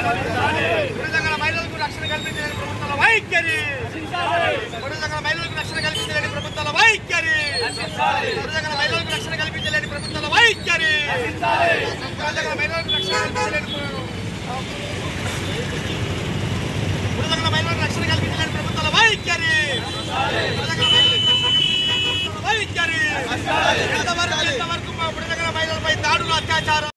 బుడదగల మహిళలకు రక్షణ కల్పించలేని ప్రభుత్వాల వైఖరి. బుడదగల మహిళలకు రక్షణ కల్పించలేని ప్రభుత్వాల వైఖరి. బుడదగల మహిళలకు రక్షణ కల్పించలేని ప్రభుత్వాల వైఖరి. బుడదగల మహిళలకు రక్షణ కల్పించలేని బుడదగల మహిళలకు రక్షణ కల్పించలేని ప్రభుత్వాల వైఖరి. బుడదగల మహిళలకు రక్షణ కల్పించలేని వైఖరి. ఎంతవరకు బుడదగల మహిళలపై దాడులు, అత్యాచారం.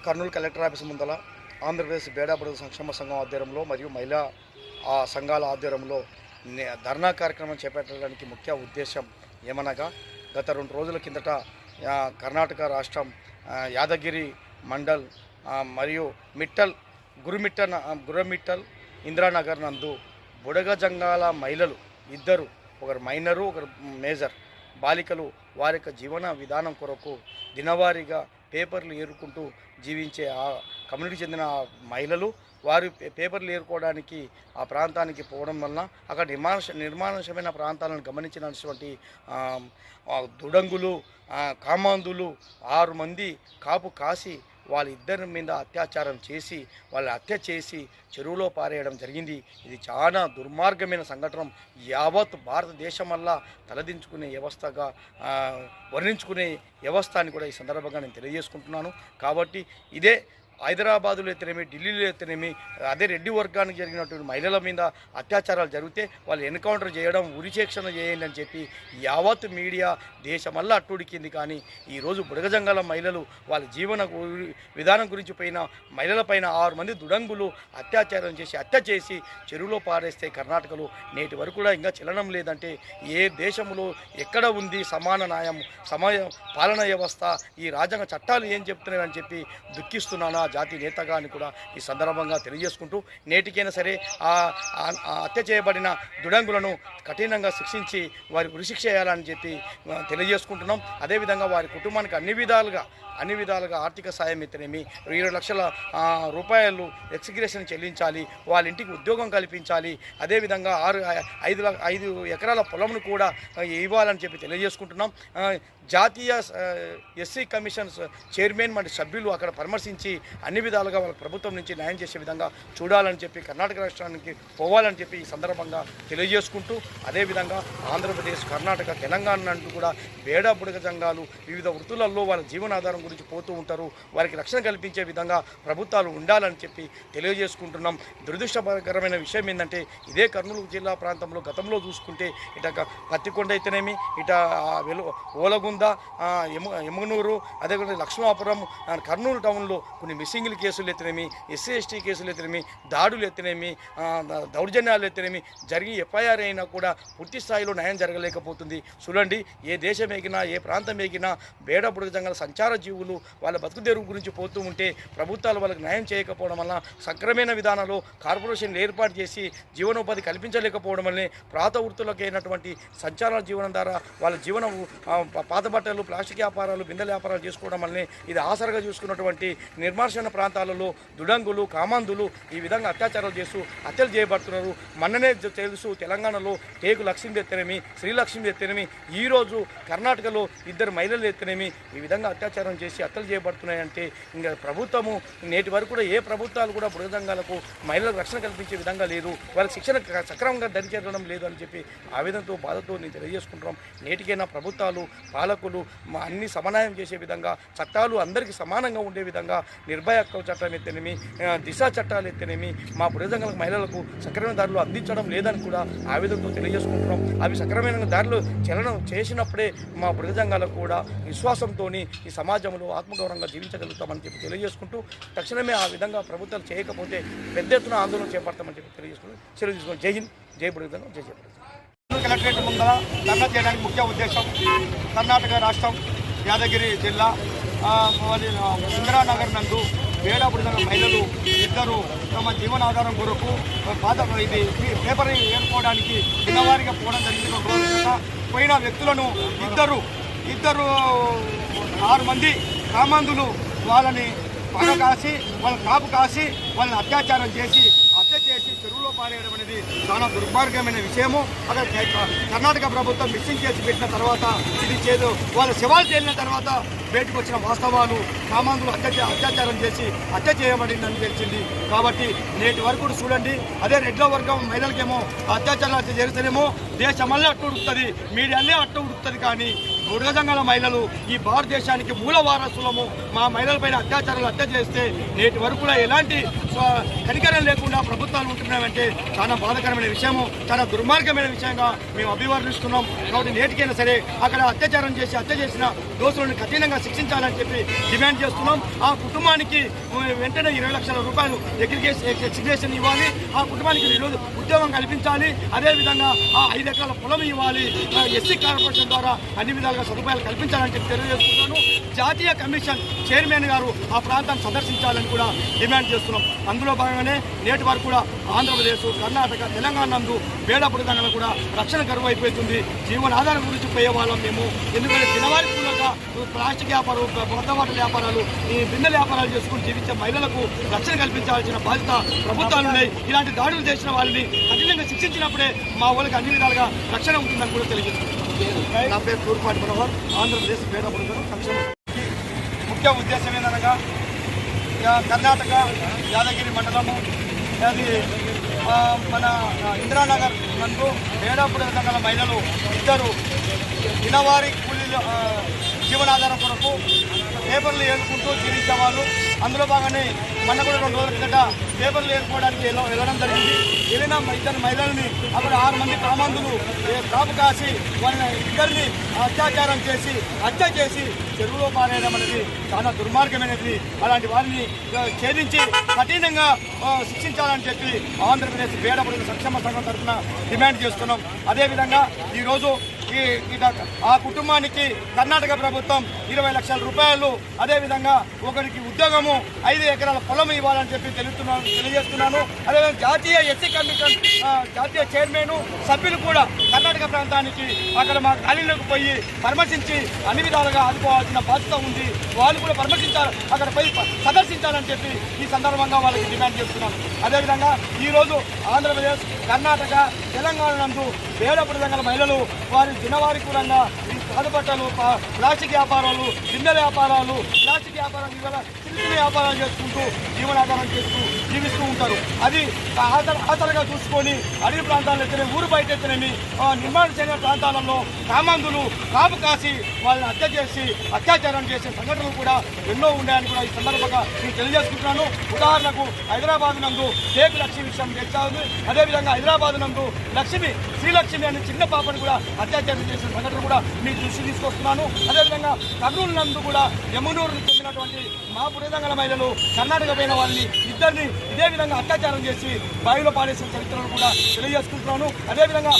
కర్నూలు కలెక్టర్ ఆఫీస్ ముందల ఆంధ్రప్రదేశ్ బేడాబుడ సంక్షేమ సంఘం ఆధ్వర్యంలో మరియు మహిళా సంఘాల ఆధ్వర్యంలో ధర్నా కార్యక్రమం చేపట్టడానికి ముఖ్య ఉద్దేశం ఏమనగా గత 2 రోజుల కిందట కర్ణాటక రాష్ట్రం యాదగిరి మండల్ మరియు గురుమిట్టల్ ఇందిరానగర్ నందు బుడగజంగాల మహిళలు ఇద్దరు, ఒకరు మైనరు ఒకరు మేజర్ బాలికలు వారి యొక్క జీవన విధానం కొరకు దినవారీగా పేపర్లు ఏరుకుంటూ జీవించే ఆ కమ్యూనిటీ చెందిన మహిళలు వారు పేపర్లు ఏరుకోవడానికి ఆ ప్రాంతానికి పోవడం వలన అక్కడ నిర్మానుషమైన ప్రాంతాలను గమనించినటువంటి దుడంగులు, కామాంధులు 6 మంది కాపు కాసి వాళ్ళిద్దరి మీద అత్యాచారం చేసి హత్య చేసి చెరువులో పారేయడం జరిగింది. ఇది చాలా దుర్మార్గమైన సంఘటన. యావత్ భారతదేశం వల్ల తలదించుకునే వ్యవస్థగా వర్ణించుకునే వ్యవస్థ అని కూడా ఈ సందర్భంగా నేను తెలియజేసుకుంటున్నాను. కాబట్టి ఇదే హైదరాబాదులో అయితేనేమి, ఢిల్లీలో అయితేనేమి, అదే రెడ్డి వర్గానికి జరిగినటువంటి మహిళల మీద అత్యాచారాలు జరిగితే వాళ్ళు ఎన్కౌంటర్ చేయడం, ఉరిశిక్షణ చేయండి అని చెప్పి యావత్ మీడియా దేశమల్లా అట్టుడికింది. కానీ ఈరోజు బుడగజంగాల మహిళలు వాళ్ళ జీవన విధానం గురించి మహిళల పైన 6 మంది దుడంగులు అత్యాచారం చేసి హత్య చేసి చెరువులో పారేస్తే కర్ణాటకలో నేటి వరకు కూడా ఇంకా చలనం లేదంటే ఏ దేశంలో ఎక్కడ ఉంది సమాన న్యాయం, పాలన వ్యవస్థ, ఈ రాజ్యాంగ చట్టాలు ఏం చెప్తున్నాయని చెప్పి దుఃఖిస్తున్నాను జాతి నేతగా అని కూడా ఈ సందర్భంగా తెలియజేసుకుంటూ నేటికైనా సరే హత్య చేయబడిన దుడంగులను కఠినంగా శిక్షించి వారికి ఉరిశిక్ష చేయాలని చెప్పి తెలియజేసుకుంటున్నాం. అదేవిధంగా వారి కుటుంబానికి అన్ని విధాలుగా ఆర్థిక సాయం అయితేనేమి 20 లక్షల రూపాయలు ఎక్స్గ్రేషన్ చెల్లించాలి, వాళ్ళ ఇంటికి ఉద్యోగం కల్పించాలి, అదేవిధంగా 5 ఎకరాల పొలంను కూడా ఇవ్వాలని చెప్పి తెలియజేసుకుంటున్నాం. జాతీయ ఎస్సీ కమిషన్ చైర్మన్ మరియు సభ్యులు అక్కడ పరామర్శించి అన్ని విధాలుగా వాళ్ళ ప్రభుత్వం నుంచి న్యాయం చేసే విధంగా చూడాలని చెప్పి కర్ణాటక రాష్ట్రానికి పోవాలని చెప్పి ఈ సందర్భంగా తెలియజేసుకుంటూ అదేవిధంగా ఆంధ్రప్రదేశ్, కర్ణాటక, తెలంగాణ అంటూ కూడా బేడా బుడగ సంఘాలు వివిధ వృత్తులలో వాళ్ళ జీవనాధారం గురించి పోతూ ఉంటారు. వారికి రక్షణ కల్పించే విధంగా ప్రభుత్వాలు ఉండాలని చెప్పి తెలియజేసుకుంటున్నాం. దురదృష్టకరమైన విషయం ఏంటంటే ఇదే కర్నూలు జిల్లా ప్రాంతంలో గతంలో చూసుకుంటే ఇట పత్తికొండ అయితేనేమి, ఇట ఓలగుంద, ఎముగనూరు, అదేవిధంగా లక్ష్మాపురం, కర్నూలు టౌన్లో కొన్ని మిస్సింగ్ల కేసులు ఎత్తనేమి, ఎస్సీ ఎస్టీ కేసులు ఎత్తనేమి, దాడులు ఎత్తనేమి, దౌర్జన్యాలు ఎత్తనేమి జరిగి ఎఫ్ఐఆర్ అయినా కూడా పూర్తి స్థాయిలో న్యాయం జరగలేకపోతుంది. చూడండి, ఏ దేశం ఎగినా ఏ ప్రాంతం ఎగినా బేడ బుడగజంగాల సంచార జీవులు వాళ్ళ బతుకుదెరువు గురించి పోతూ ఉంటే ప్రభుత్వాలు వాళ్ళకి న్యాయం చేయకపోవడం వల్ల సక్రమైన విధానంలో కార్పొరేషన్లు ఏర్పాటు చేసి జీవనోపాధి కల్పించలేకపోవడం వల్లే ప్రాత వృత్తులకు అయినటువంటి సంచార జీవనం ద్వారా వాళ్ళ జీవనం పాత బట్టలు, ప్లాస్టిక్ వ్యాపారాలు, బిందెల వ్యాపారాలు చేసుకోవడం వల్లనే ఇది ఆసరగా చూసుకున్నటువంటి నిర్మానుషణ ప్రాంతాలలో దుడంగులు, కామాంధులు ఈ విధంగా అత్యాచారాలు చేస్తూ హత్యలు చేయబడుతున్నారు. మొన్ననే తెలుసు తెలంగాణలో టేకు లక్ష్మి ఎత్తనేమి, శ్రీలక్ష్మి ఎత్తనేమి, ఈరోజు కర్ణాటకలో 2 మహిళలు ఎత్తనేమి ఈ విధంగా అత్యాచారం చేసి హత్యలు చేయబడుతున్నాయంటే ఇంకా ప్రభుత్వము నేటి వరకు కూడా ఏ ప్రభుత్వాలు కూడా బుడగజంగాలకు మహిళలకు రక్షణ కల్పించే విధంగా లేదు, వాళ్ళకి శిక్షణ సక్రమంగా దరిచేరడం లేదు అని చెప్పి ఆవేదనతో బాధతో నేను తెలియజేసుకుంటున్నాం. నేటికైనా ప్రభుత్వాలు పాలకులు అన్ని సమన్వయం చేసే విధంగా చట్టాలు అందరికీ సమానంగా ఉండే విధంగా నిర్భయ హక్కు చట్టం ఎత్తేనేమి, దిశ చట్టాలు ఎత్తేనేమి మా బుడగజంగాల మహిళలకు సక్రమైన దారిలో అందించడం లేదని కూడా ఆవేదనతో తెలియజేసుకుంటున్నాం. అవి సక్రమైన దారిలో చలనం చేసినప్పుడే మా బుడగజంగాలకు కూడా విశ్వాసంతో ఈ సమాజంలో ఆత్మగౌరవంగా జీవించగలుగుతామని చెప్పి తెలియజేసుకుంటూ తక్షణమే ఆ విధంగా ప్రభుత్వాలు చేయకపోతే పెద్ద ఎత్తున ఆందోళన చేపడతామని చెప్పి తెలియజేసుకుంటూ సెలవు తీసుకుని జై హింద్, జై బుడగజంగం, జై జై బుడగజంగం. కలెక్టరేట్ ముందర ధర్నా చేయడానికి ముఖ్య ఉద్దేశం కర్ణాటక రాష్ట్రం యాదగిరి జిల్లా ఇందిరానగర్ నందు బుడగజంగం మహిళలు ఇద్దరు తమ జీవనాధారం కొరకు ఇది పేపర్ ఏర్కోవడానికి దినవారీగా పోవడం జరిగింది. 2 రోజుల క్రితం పోయిన వ్యక్తులను ఇద్దరు 6 మంది కామాంధులు వాళ్ళని పగ కాసి వాళ్ళ కాపు కాసి వాళ్ళని అత్యాచారం చేసి హత్య చేసి చెరువులో పారేయడం అనేది చాలా దుర్మార్గమైన విషయము. అక్కడ కర్ణాటక ప్రభుత్వం మిస్సింగ్ కేసు పెట్టిన తర్వాత ఇది వాళ్ళ శవాలు తేలిన తర్వాత బయటకు వచ్చిన వాస్తవాలు కామాంధులు అత్యాచారం చేసి హత్య చేయబడిందని తెలిసింది. కాబట్టి నేటి వరకు చూడండి, అదే రెడ్ల వర్గం మహిళలకేమో అత్యాచారాలు చేస్తేనేమో దేశమల్లే అట్టు ఉడుతుంది, మీడియాలే అట్టు ఉడుతుంది. కానీ బుడగజంగాల మహిళలు ఈ భారతదేశానికి మూల వారసులము. మా మహిళలపైన అత్యాచారాలు హత్య చేస్తే నేటి వరకు కూడా ఎలాంటి కనికరం లేకుండా ప్రభుత్వాలు ఉంటున్నామంటే చాలా బాధాకరమైన విషయము, చాలా దుర్మార్గమైన విషయంగా మేము అభివర్ణిస్తున్నాం. కాబట్టి నేటికైనా సరే అక్కడ అత్యాచారం చేసి హత్య చేసిన దోషులను కఠినంగా శిక్షించాలని చెప్పి డిమాండ్ చేస్తున్నాం. ఆ కుటుంబానికి వెంటనే 20 లక్షల రూపాయలు ఎగ్రిగేషన్ ఇవ్వాలి, ఆ కుటుంబానికి ఉద్యోగం కల్పించాలి, అదేవిధంగా ఆ 5 ఎకరాల పొలం ఇవ్వాలి, ఎస్సీ కార్పొరేషన్ ద్వారా అన్ని విధాలుగా సదుపాయాలు కల్పించాలని చెప్పి తెలియజేస్తున్నాను. జాతీయ కమిషన్ చైర్మన్ గారు ఆ ప్రాంతాన్ని సందర్శించాలని కూడా డిమాండ్ చేస్తున్నాం. అందులో భాగంగానే నేటి వరకు కూడా ఆంధ్రప్రదేశ్, కర్ణాటక, తెలంగాణ నందు బుడగజంగాలకు కూడా రక్షణ కరువు అయిపోతుంది. జీవనాధారం గురించి పోయే వాళ్ళం మేము. ఎందుకంటే దినవారీ పూలగా ప్లాస్టిక్ వ్యాపారం, కొత్త వాటర్ వ్యాపారాలు, ఈ బిన్నెల వ్యాపారాలు చేసుకుని జీవించే మహిళలకు రక్షణ కల్పించాల్సిన బాధ్యత ప్రభుత్వాలు ఉన్నాయి. ఇలాంటి దాడులు చేసిన వాళ్ళని కఠినంగా శిక్షించినప్పుడే మా వాళ్ళకి అన్ని విధాలుగా రక్షణ ఉంటుందని కూడా తెలియజేస్తున్నాం. నా పేరు తూర్పాటి మనోహర్, ఆంధ్రప్రదేశ్ బుడగజంగం సంక్షేమ. ముఖ్య ఉద్దేశం ఏంటనగా కర్ణాటక యాదగిరి మండలము అది మన ఇందిరానగర్ నందు బుడగజంగాల మహిళలు ఇద్దరు దినవారీ కూలీలు జీవనాధారం కొరకు పేపర్లు ఏరుకుంటూ జీవించేవాళ్ళు. అందులో భాగంగానే మొన్న కూడా 2 రోజుల కిందట పేపర్లు ఏరుకోవడానికి వెళ్ళడం జరిగింది. వెళ్ళిన ఇద్దరు మహిళల్ని అక్కడ 6 మంది కామాంధులు కాపు కాసి వాళ్ళని ఇద్దరిని అత్యాచారం చేసి హత్య చేసి చెరువులో పారేయడం అనేది చాలా దుర్మార్గమైనది. అలాంటి వారిని ఛేదించి కఠినంగా శిక్షించాలని చెప్పి ఆంధ్రప్రదేశ్ బుడగజంగం సంక్షేమ సంఘం తరఫున డిమాండ్ చేస్తున్నాం. అదేవిధంగా ఈరోజు ఆ కుటుంబానికి కర్ణాటక ప్రభుత్వం 20 లక్షల రూపాయలు, అదేవిధంగా ఒకరికి ఉద్యోగము, 5 ఎకరాల పొలం ఇవ్వాలని చెప్పి తెలియజేస్తున్నాను. అదేవిధంగా జాతీయ ఎస్సీ కమిషన్ జాతీయ చైర్మన్ సభ్యులు కూడా కర్ణాటక ప్రాంతానికి అక్కడ మా ఖాళీలకు పోయి పరామర్శించి అన్ని విధాలుగా ఆదుకోవాల్సిన బాధ్యత ఉంది. వాళ్ళు కూడా పరామర్శించాలి, అక్కడ పోయి సందర్శించాలని చెప్పి ఈ సందర్భంగా వాళ్ళకి డిమాండ్ చేస్తున్నాను. అదేవిధంగా ఈరోజు ఆంధ్రప్రదేశ్, కర్ణాటక, తెలంగాణ నందు బుడగజంగాల మహిళలు వారి దినవారీ కూడా ఈ కాదుబట్టలు, ప్లాస్టిక్ వ్యాపారాలు, బిన్నెల వ్యాపారాలు, ప్లాస్టిక్ వ్యాపారాలు, ఇవాళ చిన్న వ్యాపారాలు చేసుకుంటూ జీవనాధారం చేస్తూ జీవిస్తూ ఉంటారు. అది ఆధారంగా చూసుకొని అడవి ప్రాంతాల్లో ఎత్తేనేమి, ఊరు బయట ఎత్తేనేమి, నిర్మాణ చెందిన ప్రాంతాలలో కామాంధులు కాపు కాసి వాళ్ళని హత్య చేసి అత్యాచారం చేసే సంఘటనలు కూడా ఎన్నో ఉన్నాయని కూడా ఈ సందర్భంగా నేను తెలియజేసుకుంటున్నాను. ఉదాహరణకు హైదరాబాద్ నందు టేకు లక్ష్మి విషయం తెచ్చారు. అదేవిధంగా హైదరాబాద్ నందు శ్రీలక్ష్మి అనే చిన్న పాపను కూడా అత్యాచారం చేసిన సంఘటన కూడా మీ దృష్టి తీసుకొస్తున్నాను. అదేవిధంగా కర్నూలు నందు కూడా యమునూరుకు చెందినటువంటి మా బుడగజంగాల మహిళలు కర్ణాటక పోయిన వాళ్ళని ఇద్దరిని ఇదే విధంగా అత్యాచారం చేసి బావిలో పాడేసిన చరిత్రను కూడా తెలియజేసుకుంటున్నాను. అదేవిధంగా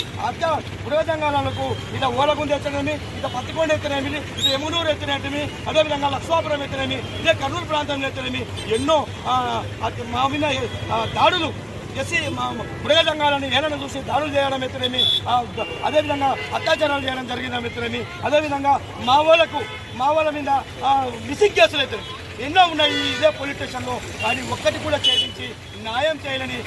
బుడగజంగాలకు ఇట ఓలగుంది ఎత్తనేమి, ఇట పత్తికొండ ఎత్తనేమి, ఇట యమునూరు ఎత్తనేమి, అదేవిధంగా లక్ష్మాపురం ఎత్తనేమి, ఇదే కర్నూలు ప్రాంతంలో ఎత్తనేమి ఎన్నో మా మీద దాడులు చేసి బుడగజంగాలని ఏమైనా చూసి దాడులు చేయడం ఎత్తనేమి, అదేవిధంగా అత్యాచారాలు చేయడం జరిగిన ఎత్తనేమి, అదేవిధంగా మా వాళ్ళ మీద మిస్సింగ్ కేసులు ఎత్తనేమి, ఎన్నో ఉన్నాయి ఇదే పోలీస్ స్టేషన్లో. కానీ ఒక్కటి కూడా ఛేదించి న్యాయం చేయాలని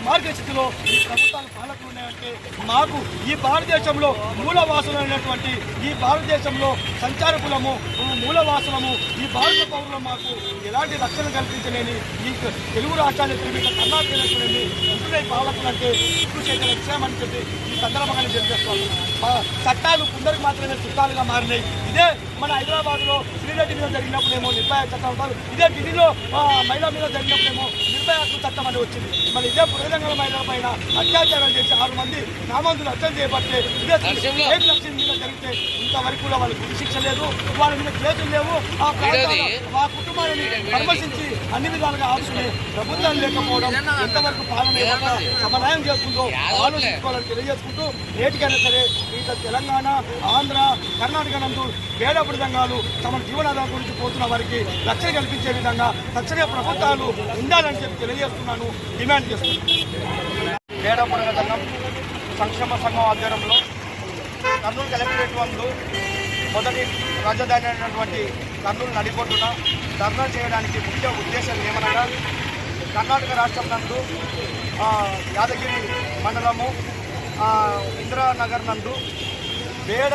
మార్గస్థితిలో ఈ ప్రభుత్వాలు పాలకులు ఉన్నాయంటే మాకు ఈ భారతదేశంలో మూలవాసులైనటువంటి ఈ భారతదేశంలో సంచారకులము మూలవాసులము ఈ భారత పౌరులు మాకు ఎలాంటి రక్షణ కల్పించలేని ఈ తెలుగు రాష్ట్రాలు తెలియక కర్ణాటక ఉంటున్న పాలకులు అంటే చేసిన విషయం అని చెప్పి ఈ సందర్భంగా తెలియజేస్తున్నాము. చట్టాలు కొందరికి మాత్రమే చుట్టాలుగా మారినాయి. ఇదే మన హైదరాబాద్లో శ్రీరెడ్డి మీద జరిగినప్పుడేమో నిర్భయ చట్టం ఉంటారు, ఇదే ఢిల్లీలో మహిళల మీద జరిగినప్పుడేమో నిర్భయ హక్కు చట్టం అని వచ్చింది. మరి ఇదే పురదంగల మహిళల పైన అత్యాచారం చేసి 6 మంది నామంతులు హత్య చేయబట్టే ఇదే 7 లక్షల మీద జరిగితే ఇంతవరకు కూడా వాళ్ళకి గురి శిక్ష లేదు, వాళ్ళ మీద కేసులు లేవు. ఆ కుటుంబాన్ని పరామర్శించి అన్ని విధాలుగా ఆదుకునే ప్రభుత్వం లేకపోవడం ఎంతవరకు పాలన సమన్వయం చేస్తుందో ఆలోచించుకోవాలని తెలియజేసుకుంటూ నేటికైనా సరే ఇక తెలంగాణ, ఆంధ్ర, కర్ణాటక నందు పేదపడి సంఘాలు తమ జీవనాధారం గురించి పోతున్న వారికి రక్షణ కల్పించే విధంగా తక్షణ ప్రభుత్వాలు ఉండాలని చెప్పి తెలియజేస్తున్నాను, డిమాండ్ చేస్తున్నాను. పేదపడి సంఘం సంక్షేమ సంఘం ఆధ్వర్యంలో కర్నూలు కలెక్టరేట్ వందు మొదటి రాజధాని అయినటువంటి కర్నూలు నడిబొడ్డున ధర్నా చేయడానికి ముఖ్య ఉద్దేశం ఏమనగా కర్ణాటక రాష్ట్రం నందు యాదగిరి మండలము ఇందిరానగర్ నందు పేద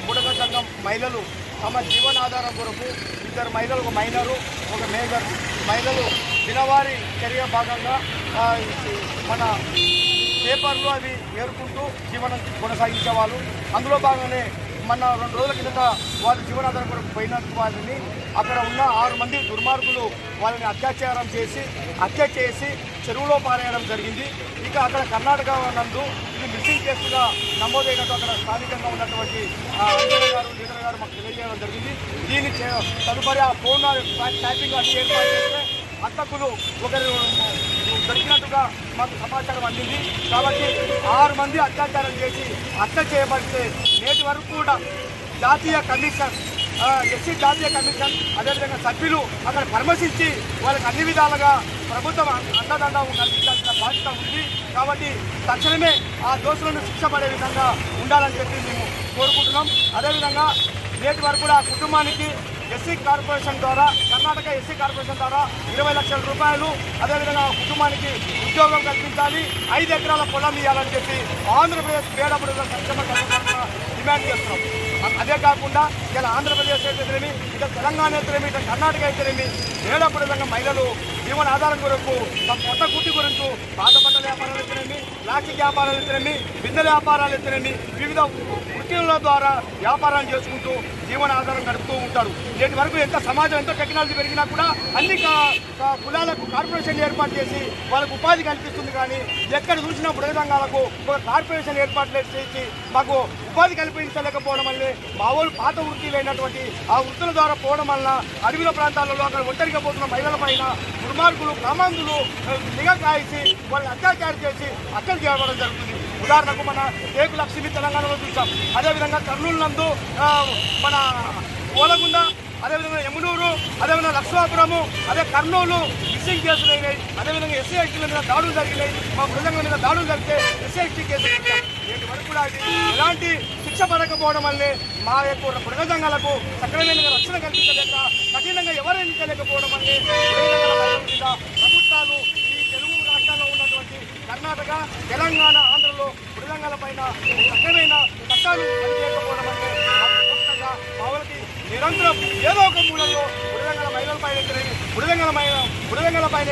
బుడగ సంఘం మహిళలు తమ జీవనాధారం కొరకు 2 మహిళలు, ఒక మైనరు, ఒక మేజర్ మహిళలు దినవారీ చర్య భాగంగా మన పేపర్లు అవి ఏరుకుంటూ జీవనం కొనసాగించేవాళ్ళు. అందులో భాగంగానే మన 2 రోజుల కిందట వాళ్ళ జీవనాధారం కొరకు పోయిన వారిని అక్కడ ఉన్న 6 మంది దుర్మార్గులు వాళ్ళని అత్యాచారం చేసి హత్య చేసి చెరువులో పారేయడం జరిగింది. ఇక అక్కడ కర్ణాటక నందు ఇది మిస్సింగ్ కేసుగా నమోదైనట్టు అక్కడ స్థానికంగా ఉన్నటువంటి లీడర్ గారు మాకు తెలియజేయడం జరిగింది. దీన్ని తదుపరి ఆ ఫోన్ ట్యాపింగ్ అన్ని ఏర్పాటు చేస్తే హంతకులు ఒకరు దొరికినట్టుగా మాకు సమాచారం అందింది. కాబట్టి 6 మంది అత్యాచారం చేసి హత్య చేయబడితే నేటి వరకు కూడా జాతీయ కమిషన్, ఎస్సీ జాతీయ కమిషన్ అదేవిధంగా సభ్యులు అక్కడ పరామర్శించి వాళ్ళకి అన్ని విధాలుగా ప్రభుత్వం అండదండ కల్పించాల్సిన బాధ్యత ఉంది. కాబట్టి తక్షణమే ఆ దోషులను శిక్ష పడే విధంగా ఉండాలని చెప్పి మేము కోరుకుంటున్నాం. అదేవిధంగా నేటి వరకు కూడా ఆ కుటుంబానికి ఎస్సీ కార్పొరేషన్ ద్వారా, కర్ణాటక ఎస్సీ కార్పొరేషన్ ద్వారా 20 లక్షల రూపాయలు, అదేవిధంగా ఉద్యోగానికి ఉద్యోగం కల్పించాలి, 5 ఎకరాల పొలం ఇవ్వాలని చెప్పి ఆంధ్రప్రదేశ్ పేదబడుల సంక్షేమ కమిషన్ డిమాండ్ చేస్తున్నాం. అదే కాకుండా ఇలా ఆంధ్రప్రదేశ్ అయితేనేమి, ఇక తెలంగాణ అయితేనేమి, ఇక కర్ణాటక అయితేనేమి పేదబడుల మహిళలు జీవన ఆధారం కొరకు తమ కొత్త కుట్టి గురించి పాత బట్టల వ్యాపారాలు అయితేనేమి, ప్లాస్టిక్ వ్యాపారాలు అయితేనేమి, బిందెల వ్యాపారాలు అయితేనేమి వివిధ వృత్తుల ద్వారా వ్యాపారాలు చేసుకుంటూ జీవన ఆధారం గడుపుతూ ఉంటారు. నేటి వరకు ఎంత సమాజం ఎంత టెక్నాలజీ పెరిగినా కూడా అన్ని కులాలకు కార్పొరేషన్ ఏర్పాటు చేసి వాళ్ళకు ఉపాధి కల్పిస్తుంది. కానీ ఎక్కడ చూసినా బుడగ సంఘాలకు ఒక కార్పొరేషన్ ఏర్పాటు చేసి మాకు ఉపాధి కల్పించలేకపోవడం వల్లే మా వాళ్ళు పాత వృత్తిలైనటువంటి ఆ వృత్తుల ద్వారా పోవడం వలన అడవిల ప్రాంతాలలో అక్కడ ఒంటరిగా పోతున్న మహిళల పైన దుర్మార్గులు, కామాంధులు నిఘా కాయిసి వాళ్ళని అత్యాచారం చేసి హత్యలు చేయడం జరుగుతుంది. ఉదాహరణకు మన టేకు లక్ష్మి తెలంగాణలో చూసాం. అదేవిధంగా కర్నూలు నందు మన ఓలగుంద, అదేవిధంగా యమునూరు, అదేవిధంగా లక్ష్మాపురము, అదే కర్నూలు మిస్సింగ్ కేసులు అయినాయి. అదేవిధంగా ఎస్సీ ఎస్టీల మీద దాడులు జరిగినాయి. మా మృదంగం మీద దాడులు జరిగితే ఎస్సీ ఎస్టీ కేసులు నేటి వరకు కూడా అది ఎలాంటి శిక్ష పడకపోవడం వల్లే మా యొక్క మృగ సంఘాలకు సక్రమైన రక్షణ కల్పించలేక కఠినంగా ఎవరు ఎన్నికలేకపోవడం వల్లే ప్రభుత్వాలు ఈ తెలుగు రాష్ట్రాల్లో ఉన్నటువంటి కర్ణాటక, తెలంగాణ, ఆంధ్రలో మృదంగాల పైన సక్రమైన చట్టాలు పనిచేయకపోవడం వల్లే మావులకి నిరంతరం ఏదో ఒక మూలంలో బుడగంగల మహిళల పైన బుడగంగల పైన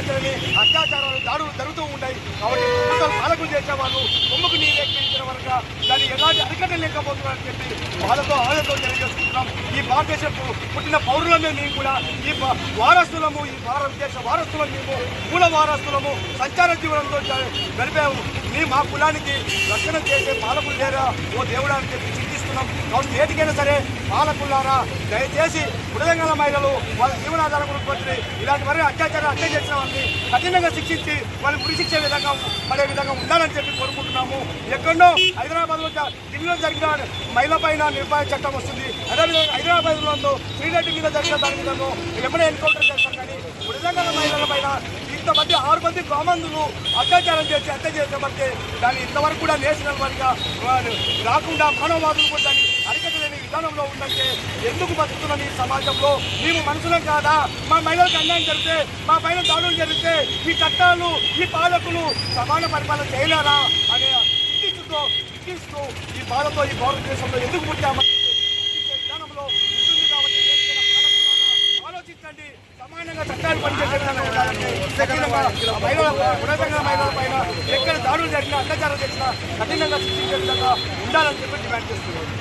అత్యాచారాలు, దాడులు జరుగుతూ ఉంటాయి. కాబట్టి ప్రభుత్వాలు పాలకులు చేసేవాళ్ళు కొమ్ముకు నీరు ఎక్కించిన వరకు దాన్ని ఎలాంటి అరికట్టలు లేకపోతున్నారని చెప్పి వాళ్ళతో తెలియజేసుకుంటున్నాం. ఈ భారతదేశపు పుట్టిన పౌరులమే మేము కూడా ఈ వారసులము, ఈ భారతదేశ వారసులం, మేము మూల వారసులము, సంచార జీవనంతో గడిపాము. మా కులానికి రక్షణ చేసే పాలకులు లేరా ఓ దేవుడా అని చెప్పి చింతిస్తున్నాం. కాబట్టి ఏటికైనా సరే పాలకులారా దయచేసి బుడగంగల మహిళలు వాళ్ళ జీవనాధారం గురించి వచ్చి ఇలాంటి వారి హత్య చేసిన వాళ్ళని కఠినంగా శిక్షించి వాళ్ళు ఉరిశిక్షే విధంగా పడే విధంగా ఉండాలని చెప్పి కోరుకుంటున్నాము. ఎక్కడో హైదరాబాద్లో ఢిల్లీలో జరిగిన మహిళ పైన నిర్భయ చట్టం వస్తుంది. అదేవిధంగా హైదరాబాద్లో శ్రీరెడ్డి మీద జరిగిన దాని మీద ఎప్పుడైనా ఎన్కౌంటర్ చేస్తారు. కానీ బుడగంగల మహిళల పైన ఇంతమంది 6 మంది కామందులు అత్యాచారం చేసి హత్య చేసేబట్టే దాన్ని ఇంతవరకు కూడా నేషనల్ వారిగా రాకుండా మానవవాదులు కూడా దాన్ని అరికట్టలేని విధానంలో ఉందంటే ఎందుకు బతుకుతున్నాం ఈ సమాజంలో? మేము మనుషులం కాదా? మా మహిళలకు అన్యాయం జరిగితే, మా పైన దాడులు జరిగితే ఈ చట్టాలు, ఈ పాలకులు సమాన పరిపాలన చేయలేరా అనే ఇచ్చిస్తూ ఈ బాధతో ఈ భారతదేశంలో ఎందుకు పుట్టామని విధానంలో ఉంటుంది. కాబట్టి ఆలోచించండి, సమానంగా చట్టాలు పనిచేసే విధంగా ఉండాలంటే మహిళల పైన ఎక్కడ దాడులు జరిగినా, అత్యాచారం చేసినా కఠినంగా శిక్షించే విధంగా ఉండాలని చెప్పి డిమాండ్ చేస్తున్నారు.